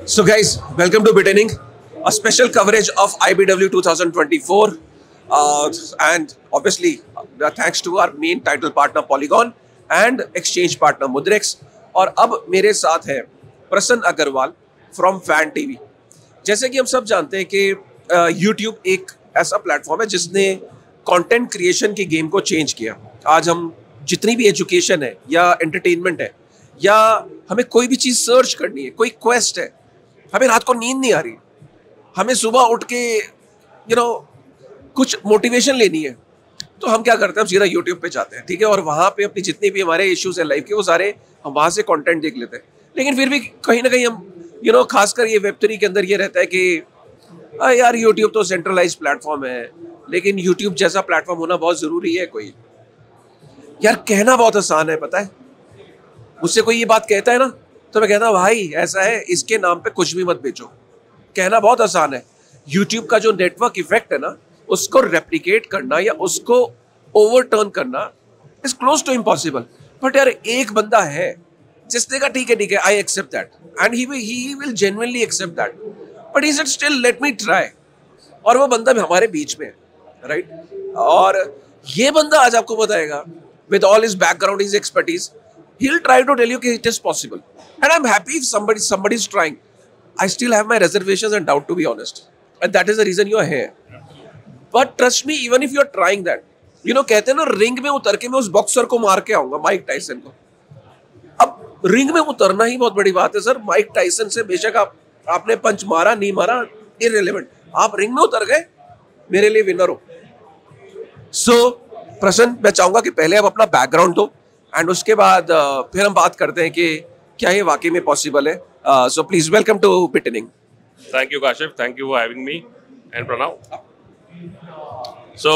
So guys, welcome to Bitaining, a special coverage of IBW 2024 and obviously thanks to our main title partner Polygon and exchange partner Mudrex। और अब मेरे साथ है प्रसन्न Agarwal from fan TV. जैसे कि हम सब जानते हैं कि YouTube एक ऐसा प्लेटफॉर्म है जिसने कंटेंट क्रिएशन की गेम को चेंज किया। आज हम जितनी भी एजुकेशन है या एंटरटेनमेंट है या हमें कोई भी चीज़ सर्च करनी है, कोई क्वेस्ट है, हमें रात को नींद नहीं आ रही, हमें सुबह उठ के कुछ मोटिवेशन लेनी है, तो हम क्या करते हैं, हम सीधा यूट्यूब पे जाते हैं, ठीक है, और वहाँ पे अपनी जितनी भी हमारे इश्यूज हैं लाइफ के वो सारे हम वहाँ से कंटेंट देख लेते हैं। लेकिन फिर भी कहीं ना कहीं हम खासकर ये वेब3 के अंदर ये रहता है कि यार यूट्यूब तो सेंट्रलाइज प्लेटफॉर्म है, लेकिन यूट्यूब जैसा प्लेटफॉर्म होना बहुत ज़रूरी है। कोई यार कहना बहुत आसान है, पता है, मुझसे कोई ये बात कहता है ना तो मैं कहता हूँ भाई ऐसा है, इसके नाम पे कुछ भी मत बेचो। कहना बहुत आसान है, यूट्यूब का जो नेटवर्क इफेक्ट है ना उसको रेप्लिकेट करना या उसको ओवरटर्न करना is close to impossible. But यार एक बंदा है जिसने कहा ठीक है I accept that and he will genuinely accept that, but he said still let me try, और वो बंदा हमारे बीच में है, राइट। और ये बंदा आज आपको बताएगा with all his background, his expertise, he'll try to tell you that it is possible, and I'm happy if somebody is trying. I still have my reservations and doubt, to be honest, and that is the reason you are here. But trust me, even if you are trying that, कहते हैं ना ring में उतर के मैं उस boxer को मार के आऊंगा, माइक टाइसन को। अब रिंग में उतरना ही बहुत बड़ी बात है सर। माइक टाइसन से बेशक आपने पंच मारा नहीं मारा इररिलेवेंट, आप रिंग में उतर गए, मेरे लिए विनर हो। सो प्रसन्न, मैं चाहूंगा कि पहले आप अपना बैकग्राउंड दो एंड उसके बाद फिर हम बात करते हैं कि क्या ये वाकई में पॉसिबल है। सो प्लीज वेलकम टू बिटनिंग। Thank you, Kashif. Thank you for having me. And Pranav. So,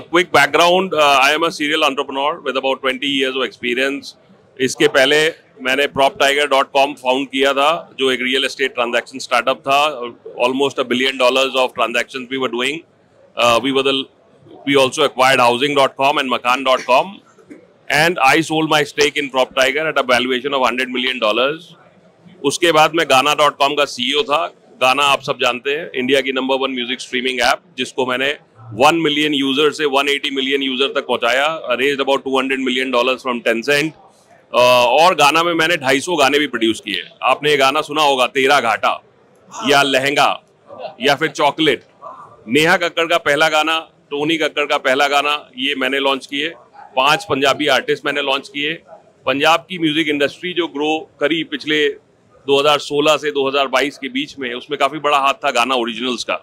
quick background. I am a serial entrepreneur with about 20 years of experience. इसके पहले मैंने PropTiger.com फाउंड किया था, जो एक रियल एस्टेट ट्रांजैक्शन स्टार्टअप था। Almost $1 billion of transactions we were doing. We also acquired Housing.com and Makaan.com. And I sold my stake in PropTiger at a valuation of $100 million. उसके बाद मैं Gaana.com का CEO था। गाना आप सब जानते हैं, इंडिया की नंबर 1 म्यूजिक स्ट्रीमिंग ऐप, जिसको मैंने 1 मिलियन यूजर से 180 मिलियन यूजर तक पहुंचाया। Raised about $200 million from Tencent। और गाना में मैंने 250 गाने भी प्रोड्यूस किए। आपने ये गाना सुना होगा, तेरा घाटा या लहंगा या फिर चॉकलेट। नेहा कक्कड़ का पहला गाना, टोनी कक्कड़ का पहला गाना, ये मैंने लॉन्च किए। 5 पंजाबी आर्टिस्ट मैंने लॉन्च किए। पंजाब की म्यूजिक इंडस्ट्री जो ग्रो करी पिछले 2016 से 2022 के बीच में, उसमें काफी बड़ा हाथ था गाना ओरिजिनल्स का।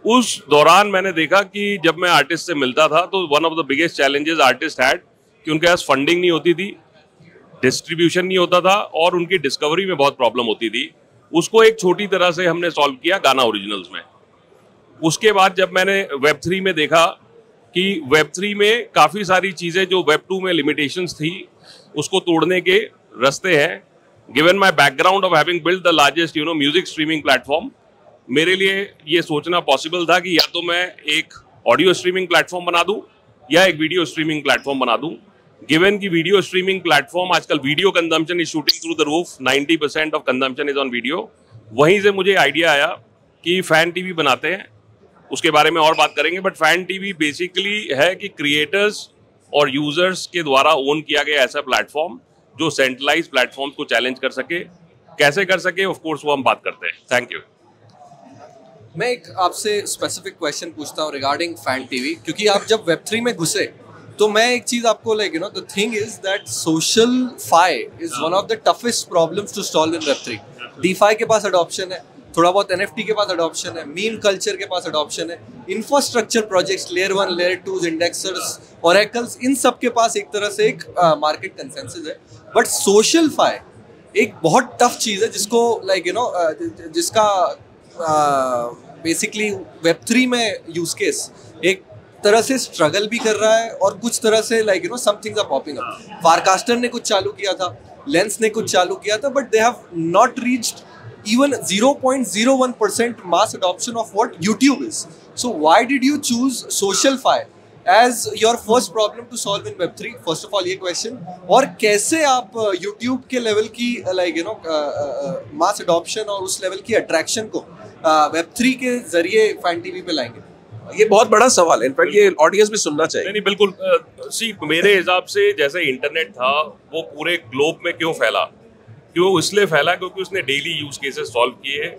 उस दौरान मैंने देखा कि जब मैं आर्टिस्ट से मिलता था तो one of the biggest challenges artist had कि उनके पास फंडिंग नहीं होती थी, डिस्ट्रीब्यूशन नहीं होता था और उनकी डिस्कवरी में बहुत प्रॉब्लम होती थी। उसको एक छोटी तरह से हमने सॉल्व किया गाना ओरिजिनल्स में। उसके बाद जब मैंने Web3 में देखा कि Web3 में काफ़ी सारी चीज़ें जो Web2 में लिमिटेशंस थी, उसको तोड़ने के रास्ते हैं। Given my background of having build the largest music streaming platform, मेरे लिए ये सोचना पॉसिबल था कि या तो मैं एक ऑडियो स्ट्रीमिंग प्लेटफॉर्म बना दूं या एक वीडियो स्ट्रीमिंग प्लेटफॉर्म बना दूं। गिवन की वीडियो स्ट्रीमिंग प्लेटफॉर्म, आजकल video consumption is shooting through the roof, 90% of consumption is on video. वहीं से मुझे आइडिया आया कि फैन टीवी बनाते हैं, उसके बारे में और बात करेंगे। बट फैन टीवी बेसिकली है कि क्रिएटर्स और यूजर्स के द्वारा ओन किया गया ऐसा प्लेटफॉर्म जो सेंट्रलाइज प्लेटफॉर्म्स को चैलेंज कर सके। कैसे कर सके, ऑफ कोर्स वो हम बात करते हैं। Thank you. मैं एक आपसे स्पेसिफिक क्वेश्चन पूछता हूँ रिगार्डिंग फैन टीवी, क्योंकि आप जब Web3 में घुसे तो मैं एक चीज आपको the thing is that social fi is one of the toughest problems to solve in Web3। DeFi के पास अडॉप्शन है, थोड़ा बहुत NFT के पास अडॉप्शन है, मीम कल्चर के पास अडॉप्शन है, infrastructure projects layer 1 layer 2 indexers oracles, इन सब के पास एक तरह से एक मार्केट कंसेंसस है। बट सोशल फाई एक बहुत टफ चीज़ है जिसको जिसका बेसिकली Web3 में यूज केस एक तरह से स्ट्रगल भी कर रहा है और कुछ तरह से some things are popping up. Farcaster ने कुछ चालू किया था, लेंस ने कुछ चालू किया था, but they have not reached even 0.01% mass adoption of what YouTube is. So why did you choose SocialFi as your first problem to solve in Web3, first of all ये question, और कैसे आप YouTube के level की like you know mass adoption और उस level की attraction को Web3 के जरिए फैन टीवी पे लाएंगे? ये बहुत बड़ा सवाल है, इनफैक्ट ये ऑडियंस भी सुनना चाहिए। नहीं बिल्कुल। सी मेरे हिसाब से जैसे इंटरनेट था वो पूरे ग्लोब में क्यों फैला, क्यों इसलिए फैला क्योंकि उसने डेली यूज केसेस सॉल्व किए।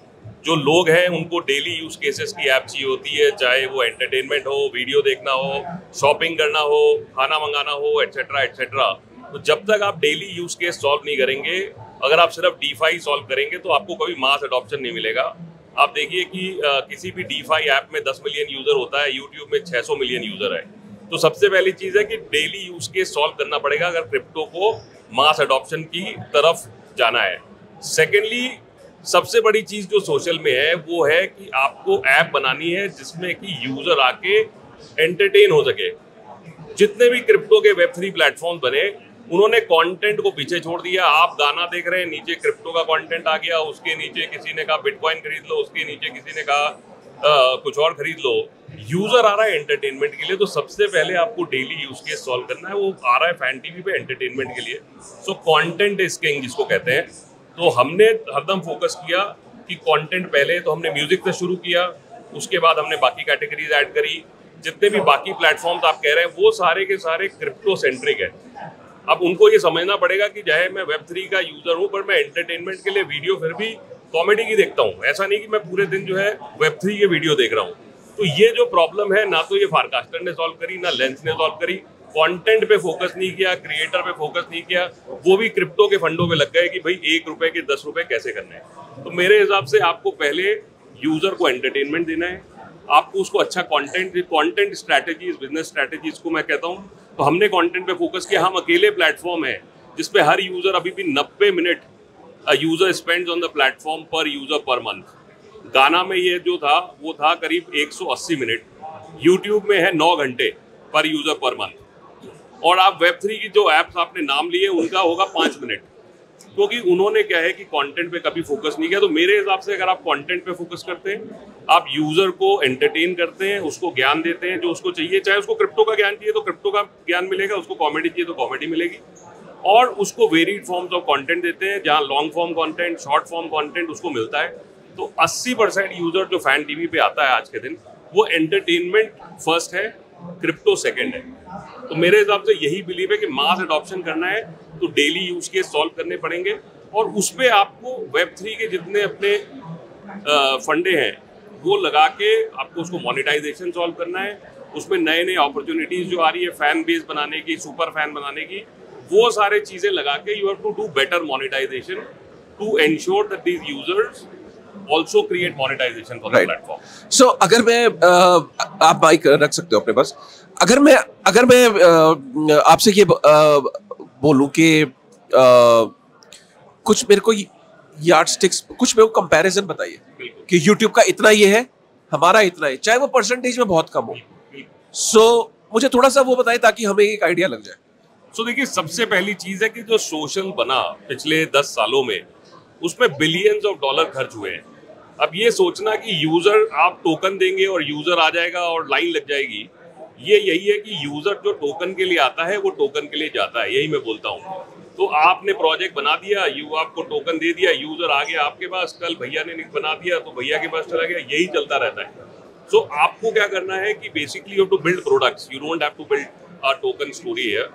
जो लोग हैं उनको डेली यूज केसेस की ऐप चाहिए होती है, चाहे वो एंटरटेनमेंट हो, वीडियो देखना हो, शॉपिंग करना हो, खाना मंगाना हो, एटसेट्रा एटसेट्रा। तो जब तक आप डेली यूज केस सॉल्व नहीं करेंगे, अगर आप सिर्फ डीफाई सॉल्व करेंगे तो आपको कभी मास अडॉप्शन नहीं मिलेगा। आप देखिए कि किसी भी डीफाई ऐप में 10 मिलियन यूजर होता है, यूट्यूब में 600 मिलियन यूजर है। तो सबसे पहली चीज है कि डेली यूज केस सॉल्व करना पड़ेगा अगर क्रिप्टो को मास अडॉप्शन की तरफ जाना है। सेकेंडली, सबसे बड़ी चीज जो सोशल में है वो है कि आपको ऐप बनानी है जिसमें कि यूजर आके एंटरटेन हो सके। जितने भी क्रिप्टो के वेब3 प्लेटफॉर्म बने उन्होंने कंटेंट को पीछे छोड़ दिया। आप गाना देख रहे हैं, नीचे क्रिप्टो का कंटेंट आ गया, उसके नीचे किसी ने कहा बिटकॉइन खरीद लो, उसके नीचे किसी ने कहा कुछ और खरीद लो। यूजर आ रहा है एंटरटेनमेंट के लिए, तो सबसे पहले आपको डेली यूज केस सॉल्व करना है। वो आ रहा है फैन टीवी पे एंटरटेनमेंट के लिए। सो कंटेंट इज किंग जिसको कहते हैं। तो हमने हरदम फोकस किया कि कंटेंट पहले तो हमने म्यूजिक से शुरू किया, उसके बाद हमने बाकी कैटेगरीज ऐड करी। जितने भी बाकी प्लेटफॉर्म्स आप कह रहे हैं वो सारे के सारे क्रिप्टो सेंट्रिक है। अब उनको ये समझना पड़ेगा कि चाहे मैं Web3 का यूजर हूँ पर मैं एंटरटेनमेंट के लिए वीडियो फिर भी कॉमेडी की देखता हूँ। ऐसा नहीं कि मैं पूरे दिन जो है Web3 के वीडियो देख रहा हूँ। तो ये जो प्रॉब्लम है ना तो ये फारकास्टर ने सॉल्व करी, ना लेंस ने सॉल्व करी। कंटेंट पे फोकस नहीं किया, क्रिएटर पे फोकस नहीं किया, वो भी क्रिप्टो के फंडों पे लग गए कि भाई 1 रुपए के 10 रुपए कैसे करने हैं। तो मेरे हिसाब से आपको पहले यूजर को एंटरटेनमेंट देना है, आपको उसको अच्छा कंटेंट स्ट्रैटेजीज, बिजनेस स्ट्रैटेजीज को मैं कहता हूँ। तो हमने कंटेंट पे फोकस किया। हम अकेले प्लेटफॉर्म है जिसपे हर यूजर अभी भी 90 minute user spends on the platform पर यूजर पर मंथ। गाना में ये जो था वो था करीब 180 मिनट। यूट्यूब में है 9 घंटे पर यूजर पर मंथ। और आप Web3 की जो एप्स आपने नाम लिए उनका होगा 5 मिनट, क्योंकि उन्होंने क्या है कि कंटेंट पे कभी फोकस नहीं किया। तो मेरे हिसाब से अगर आप कंटेंट पे फोकस करते हैं, आप यूजर को एंटरटेन करते हैं, उसको ज्ञान देते हैं जो उसको चाहिए, चाहे उसको क्रिप्टो का ज्ञान चाहिए तो क्रिप्टो का ज्ञान मिलेगा, उसको कॉमेडी चाहिए तो कॉमेडी मिलेगी, और उसको वेरिड फॉर्म्स ऑफ कंटेंट देते हैं जहाँ long form content, short form content उसको मिलता है। तो 80% यूजर जो फैन टीवी पे आता है आज के दिन वो एंटरटेनमेंट फर्स्ट है, क्रिप्टो सेकेंड है। तो मेरे हिसाब से यही बिलीव है कि मास अडॉप्शन करना है तो डेली यूज केस सॉल्व करने पड़ेंगे, और उस पर आपको Web3 के जितने अपने फंडे हैं वो लगा के आपको उसको मोनेटाइजेशन सॉल्व करना है। उसमें नए नए अपॉर्चुनिटीज जो आ रही है फैन बेस बनाने की, सुपर फैन बनाने की, वो सारे चीजें लगा के you have to do better monetization to ensure that these users also create monetization for the platform. So अगर मैं आप माइक रख सकते हो अपने पास। अगर मैं आपसे ये बोलूं कि कुछ मेरे को यार्ड स्टिक्स, कुछ मेरे को कंपैरिजन बताइए कि YouTube का इतना ये है, हमारा इतना है, चाहे वो परसेंटेज में बहुत कम हो। सो मुझे थोड़ा सा वो बताइए ताकि हमें एक आइडिया लग जाए। सो देखिए, सबसे पहली चीज है कि जो सोशल बना पिछले 10 सालों में उसमें बिलियंस ऑफ डॉलर खर्च हुए हैं। अब ये सोचना कि यूजर आप टोकन देंगे और यूजर आ जाएगा और लाइन लग जाएगी, ये यही है कि यूजर जो टोकन के लिए आता है वो टोकन के लिए जाता है, यही मैं बोलता हूँ। तो आपने प्रोजेक्ट बना दिया, आपको टोकन दे दिया, यूजर आ गया आपके पास, कल भैया ने बना दिया तो भैया के पास चला गया, यही चलता रहता है। सो आपको क्या करना है कि basically you have to build products, you don't have to build a token story here.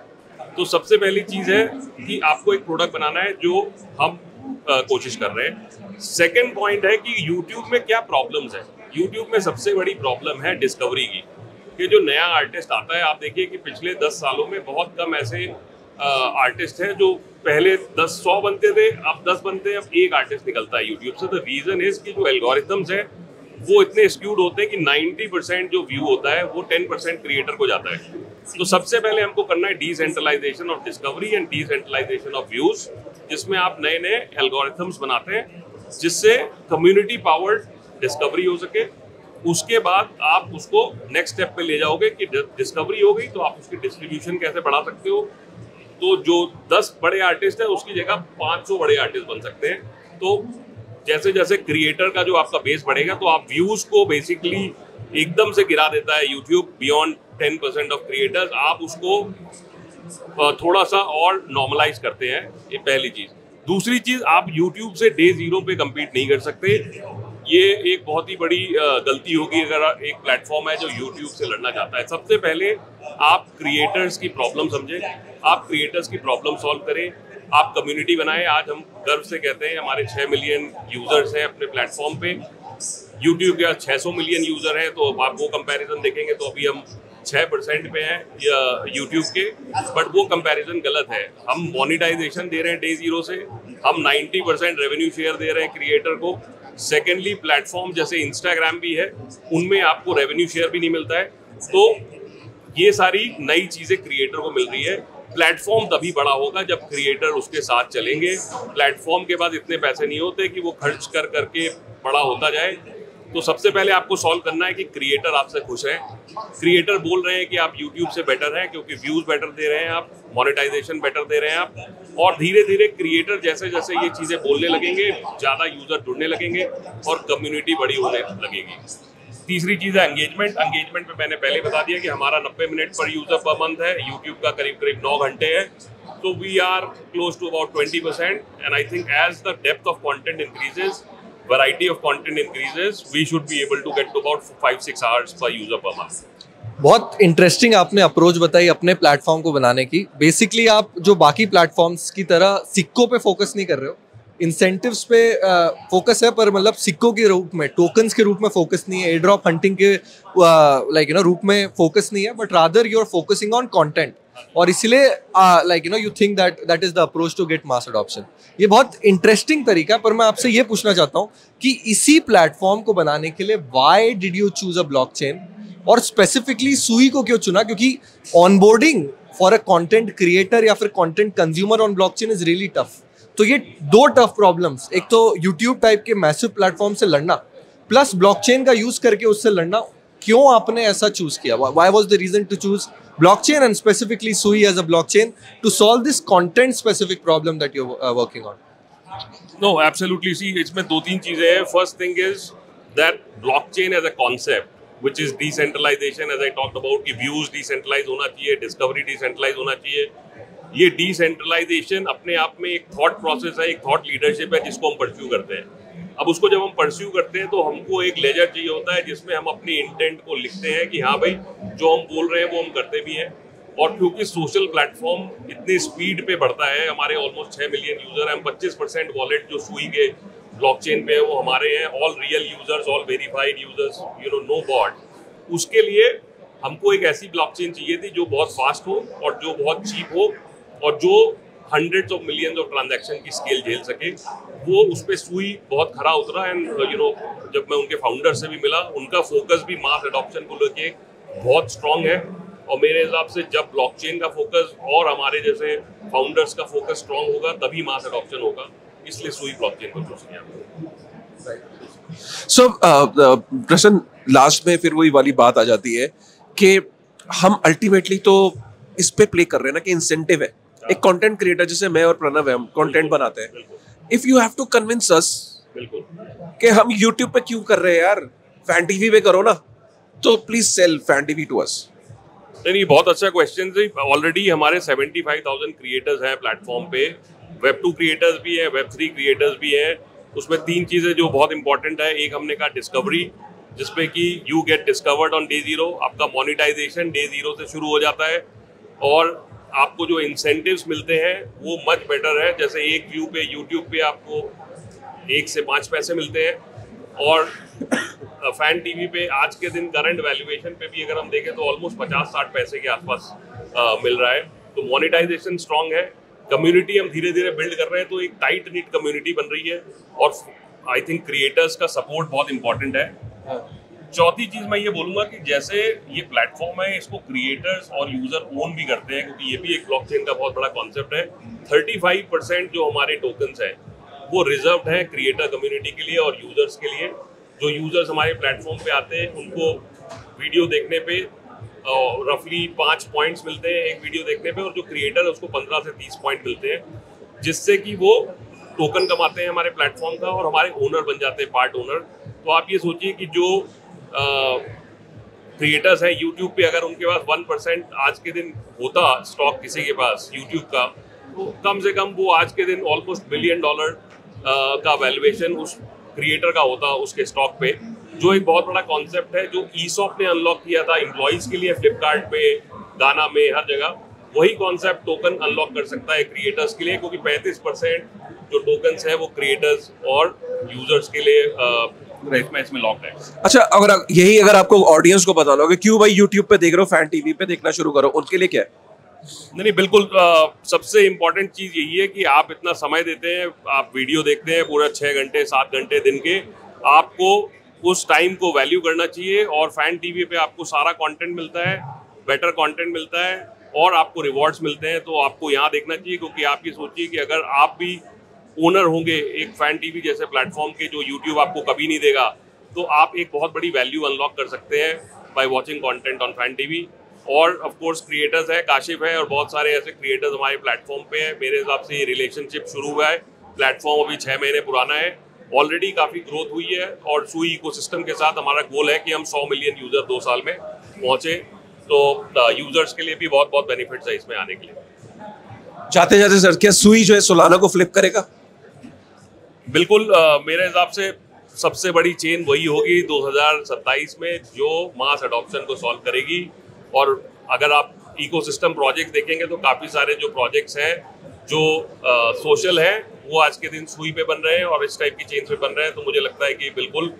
तो सबसे पहली चीज है कि आपको एक प्रोडक्ट बनाना है जो हम कोशिश कर रहे हैं। सेकंड पॉइंट है कि YouTube में क्या प्रॉब्लम्स है। YouTube में सबसे बड़ी प्रॉब्लम है डिस्कवरी की, कि जो नया आर्टिस्ट आता है, आप देखिए कि पिछले 10 सालों में बहुत कम ऐसे आर्टिस्ट हैं जो पहले 100 बनते थे, अब 10 बनते हैं, अब एक आर्टिस्ट निकलता है YouTube से। द रीजन इज कि जो एल्गोरिथम्स है वो इतने स्क्यूड होते हैं कि 90% जो व्यू होता है वो 10% क्रिएटर को जाता है। तो सबसे पहले हमको करना है decentralization of discovery and decentralization of views, जिसमें आप नए नए एल्गोरिथम्स बनाते हैं जिससे कम्युनिटी पावर्ड डिस्कवरी हो सके। उसके बाद आप उसको नेक्स्ट स्टेप पे ले जाओगे कि डिस्कवरी हो गई तो आप उसकी डिस्ट्रीब्यूशन कैसे बढ़ा सकते हो। तो जो 10 बड़े आर्टिस्ट है उसकी जगह 500 बड़े आर्टिस्ट बन सकते हैं। तो जैसे जैसे क्रिएटर का जो आपका बेस बढ़ेगा तो आप व्यूज को बेसिकली एकदम से गिरा देता है यूट्यूब बियॉन्ड 10% ऑफ क्रिएटर्स। आप उसको थोड़ा सा और नॉर्मलाइज करते हैं, ये पहली चीज़। दूसरी चीज़, आप यूट्यूब से डे ज़ीरो पे कम्पीट नहीं कर सकते। ये एक बहुत ही बड़ी गलती होगी अगर एक प्लेटफॉर्म है जो यूट्यूब से लड़ना चाहता है। सबसे पहले आप क्रिएटर्स की प्रॉब्लम समझें, आप क्रिएटर्स की प्रॉब्लम सॉल्व करें, आप कम्युनिटी बनाएं। आज हम गर्व से कहते हैं हमारे 6 मिलियन यूजर्स हैं अपने प्लेटफॉर्म पे। यूट्यूब के 600 मिलियन यूजर हैं, तो आप वो कंपैरिजन देखेंगे तो अभी हम 6% पे हैं यूट्यूब के, बट वो कंपैरिजन गलत है। हम मोनेटाइजेशन दे रहे हैं डे ज़ीरो से, हम 90% रेवेन्यू शेयर दे रहे हैं क्रिएटर को। सेकेंडली, प्लेटफॉर्म जैसे इंस्टाग्राम भी है, उनमें आपको रेवेन्यू शेयर भी नहीं मिलता है। तो ये सारी नई चीज़ें क्रिएटर को मिल रही है। प्लेटफॉर्म तभी बड़ा होगा जब क्रिएटर उसके साथ चलेंगे। प्लेटफॉर्म के बाद इतने पैसे नहीं होते कि वो खर्च कर करके बड़ा होता जाए। तो सबसे पहले आपको सॉल्व करना है कि क्रिएटर आपसे खुश हैं। क्रिएटर बोल रहे हैं कि आप यूट्यूब से बेटर हैं क्योंकि व्यूज़ बेटर दे रहे हैं, आप मोनेटाइजेशन बेटर दे रहे हैं आप, और धीरे धीरे क्रिएटर जैसे जैसे ये चीज़ें बोलने लगेंगे, ज़्यादा यूज़र जुड़ने लगेंगे और कम्युनिटी बड़ी होने लगेगी। तीसरी चीज़ है एंगेजमेंट। एंगेजमेंट पे मैंने पहले बता दिया कि हमारा 90 मिनट पर यूज़र पर मंथ है, यूट्यूब का करीब करीब 9 घंटे है। तो we are close to about 20%, and I think as the depth of content increases, variety of content increases, we should be able to get to about 5-6 hours per user per month. बहुत interesting आपने approach बताई अपने platform को बनाने की। Basically आप जो बाकी प्लेटफॉर्म्स की तरह सिक्कों पे फोकस नहीं कर रहे हो, इंसेंटिव्स पे फोकस है, पर मतलब सिक्कों के रूप में, टोकन्स के रूप में फोकस नहीं है, एयर ड्रॉप हंटिंग के रूप में फोकस नहीं है, but rather you are focusing on content. और इसलिए you think that is the approach to get mass adoption. ये बहुत इंटरेस्टिंग तरीका है। पर मैं आपसे ये पूछना चाहता हूँ कि इसी प्लेटफॉर्म को बनाने के लिए why did you choose a blockchain, और स्पेसिफिकली सुई को क्यों चुना? क्योंकि onboarding for a content creator या फिर content consumer on blockchain is really tough. तो ये दो टफ प्रॉब्लम्स, एक तो यूट्यूब टाइप के मैसिव प्लेटफॉर्म से लड़ना, प्लस ब्लॉकचेन का यूज करके उससे लड़ना, क्यों आपने ऐसा चूज किया? Why was the reason to choose blockchain and specifically Sui as a blockchain to solve this content specific problem that you're working on? No, absolutely. See, इसमें दो तीन चीजें हैं. First thing is that blockchain as a concept, which is decentralization, as I talked about, कि views decentralize होना चाहिए, discovery decentralize होना चाहिए. ये decentralization अपने आप में एक thought process है, एक thought leadership है जिसको हम pursue करते हैं. अब उसको जब हम परस्यू करते हैं तो हमको एक लेजर चाहिए होता है जिसमें हम अपनी इंटेंट को लिखते हैं कि हाँ भाई जो हम बोल रहे हैं वो हम करते भी हैं। और क्योंकि सोशल प्लेटफॉर्म इतनी स्पीड पे बढ़ता है, हमारे ऑलमोस्ट 6 मिलियन यूजर हैं, हम 25% वॉलेट जो सुई के ब्लॉकचेन पे है वो हमारे हैं, all real users, all verified users, no bot. उसके लिए हमको एक ऐसी ब्लॉकचेन चाहिए थी जो बहुत फास्ट हो और जो बहुत चीप हो और जो hundreds of millions of transaction की स्केल झेल सके। वो उस पर सुई बहुत खरा उतरा। एंड जब मैं उनके फाउंडर से भी मिला, उनका फोकस भी मास एडॉप्शन को लेके बहुत स्ट्रांग है। और मेरे हिसाब से जब ब्लॉकचेन का फोकस और हमारे जैसे फाउंडर्स का फोकस स्ट्रांग होगा तभी मास एडॉप्शन होगा, इसलिए सुई ब्लॉकचेन को चूज किया। सो प्रश्न लास्ट में फिर वही वाली बात आ जाती है कि हम अल्टीमेटली तो इस पे प्ले कर रहे हैं ना कि इंसेंटिव है। एक कंटेंट क्रिएटर जैसे मैं और प्रणव है, हम कंटेंट बनाते हैं। If you have to convince us कि हम यूट्यूब पे क्यों कर रहे हैं यार, फैन टीवी पे करो ना, तो please sell fan TV to us. नहीं, बहुत अच्छा क्वेश्चन है। ऑलरेडी हमारे 75,000 क्रिएटर्स हैं प्लेटफॉर्म पे, वेब 2 क्रिएटर्स भी हैं, वेब 3 क्रिएटर्स भी हैं। उसमें 3 चीज़ें जो बहुत इंपॉर्टेंट है, एक हमने कहा डिस्कवरी, जिसपे कि you get discovered on day zero. आपका मोनेटाइजेशन डे ज़ीरो से शुरू हो जाता है और आपको जो इंसेंटिव्स मिलते हैं वो मच बेटर है। जैसे एक व्यू पे यूट्यूब पे आपको 1 से 5 पैसे मिलते हैं और फैन टीवी पे आज के दिन करंट वैल्यूएशन पे भी अगर हम देखें तो ऑलमोस्ट 50-60 पैसे के आसपास मिल रहा है। तो मोनेटाइजेशन स्ट्रांग है, कम्युनिटी हम धीरे धीरे बिल्ड कर रहे हैं, तो एक टाइट निट कम्युनिटी बन रही है और आई थिंक क्रिएटर्स का सपोर्ट बहुत इंपॉर्टेंट है। चौथी चीज मैं ये बोलूंगा कि जैसे ये प्लेटफॉर्म है, इसको क्रिएटर्स और यूजर ओन भी करते हैं, क्योंकि ये भी एक ब्लॉकचेन का बहुत बड़ा कॉन्सेप्ट है। 35% जो हमारे टोकन्स हैं वो रिजर्व्ड हैं क्रिएटर कम्युनिटी के लिए और यूजर्स के लिए। जो यूजर्स हमारे प्लेटफॉर्म पे आते हैं उनको वीडियो देखने पे रफली 5 पॉइंट्स मिलते हैं एक वीडियो देखने पे, और जो क्रिएटर है उसको 15 से 30 पॉइंट मिलते हैं, जिससे कि वो टोकन कमाते हैं हमारे प्लेटफॉर्म का और हमारे ओनर बन जाते हैं, पार्ट ओनर। तो आप ये सोचिए कि जो क्रिएटर्स हैं यूट्यूब पे, अगर उनके पास 1% आज के दिन होता स्टॉक किसी के पास यूट्यूब का, तो कम से कम वो आज के दिन ऑलमोस्ट $1 बिलियन का वैल्यूएशन उस क्रिएटर का होता उसके स्टॉक पे, जो एक बहुत बड़ा कॉन्सेप्ट है जो ईसॉप ने अनलॉक किया था एम्प्लॉइज के लिए फ्लिपकार्ट पे, गाना में, हर जगह। वही कॉन्सेप्ट टोकन अनलॉक कर सकता है क्रिएटर्स के लिए, क्योंकि 35% जो टोकन्स है वो क्रिएटर्स और यूजर्स के लिए इसमें लॉक्ड है। अच्छा, अगर आपको ऑडियंस को बताना होगा क्यों भाई यूट्यूब पे देख रहे हो, फैन टीवी पे देखना शुरू करो, उनके लिए क्या है? नहीं बिल्कुल, सबसे इम्पोर्टेंट चीज़ यही है कि आप इतना समय देते हैं, आप वीडियो देखते हैं पूरा 6 घंटे 7 घंटे दिन के, आपको उस टाइम को वैल्यू करना चाहिए। और फैन टीवी पे आपको सारा कंटेंट मिलता है, बेटर कंटेंट मिलता है और आपको रिवॉर्ड्स मिलते हैं, तो आपको यहाँ देखना चाहिए। क्योंकि आप ये सोचिए कि अगर आप भी ओनर होंगे एक फैन टीवी जैसे प्लेटफॉर्म के, जो यूट्यूब आपको कभी नहीं देगा, तो आप एक बहुत बड़ी वैल्यू अनलॉक कर सकते हैं by watching content on fan TV. और ऑफ कोर्स क्रिएटर्स है, काशिफ है और बहुत सारे ऐसे क्रिएटर्स हमारे प्लेटफॉर्म पे हैं। मेरे हिसाब से ये रिलेशनशिप शुरू हुआ है, प्लेटफॉर्म अभी 6 महीने पुराना है, ऑलरेडी काफ़ी ग्रोथ हुई है। और सुई इकोसिस्टम के साथ हमारा गोल है कि हम 100 मिलियन यूजर 2 साल में पहुंचे, तो यूजर्स के लिए भी बहुत बहुत बेनिफिट्स है इसमें आने के लिए। जाते जाते सर, क्या सुई जो है सोलाना को फ्लिप करेगा? बिल्कुल, मेरे हिसाब से सबसे बड़ी चेन वही होगी 2027 में जो मास अडॉप्शन को सॉल्व करेगी। और अगर आप इकोसिस्टम प्रोजेक्ट देखेंगे तो काफ़ी सारे जो प्रोजेक्ट्स हैं जो सोशल हैं वो आज के दिन सुई पे बन रहे हैं और इस टाइप की चेन पे बन रहे हैं। तो मुझे लगता है कि बिल्कुल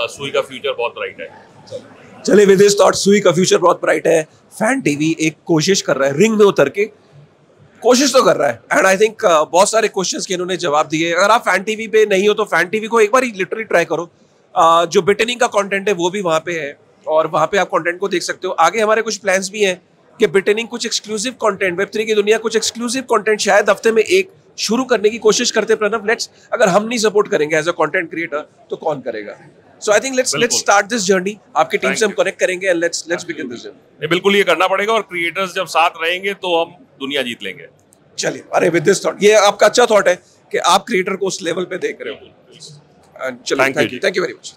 सुई का फ्यूचर बहुत ब्राइट है। चलिए, विद दिस थॉट, सुई का फ्यूचर बहुत ब्राइट है। फैन टीवी एक कोशिश कर रहा है, रिंग में उतर के कोशिश तो कर रहा है, एंड आई थिंक बहुत सारे क्वेश्चंस के इन्होंने जवाब दिए। अगर आप फैन टीवी पे नहीं हो तो फैन टीवी को एक बार लिटरली ट्राई करो। जो बिटनिंग का कंटेंट है वो भी वहाँ पे है और वहाँ पे आप कंटेंट को देख सकते हो। आगे हमारे कुछ प्लान्स भी हैं कि बिटनिंग कुछ एक्सक्लूसिव कंटेंट, वेब3 की दुनिया कुछ एक्सक्लूसिव कंटेंट शायद हफ्ते में एक शुरू करने की कोशिश करते। प्रणव, लेट्स, अगर हम नहीं सपोर्ट करेंगे एज अ कंटेंट क्रिएटर तो कौन करेगा? So I think let's start this journey. आपकी टीम से हम कनेक्ट करेंगे and let's begin this journey. बिल्कुल, ये करना पड़ेगा और क्रिएटर्स जब साथ रहेंगे तो हम दुनिया जीत लेंगे। चलिए, अरे विद दिस थॉट, ये आपका अच्छा थॉट है कि आप क्रिएटर को उस लेवल पे देख रहे हो। चलिए, थैंक यू वेरी मच।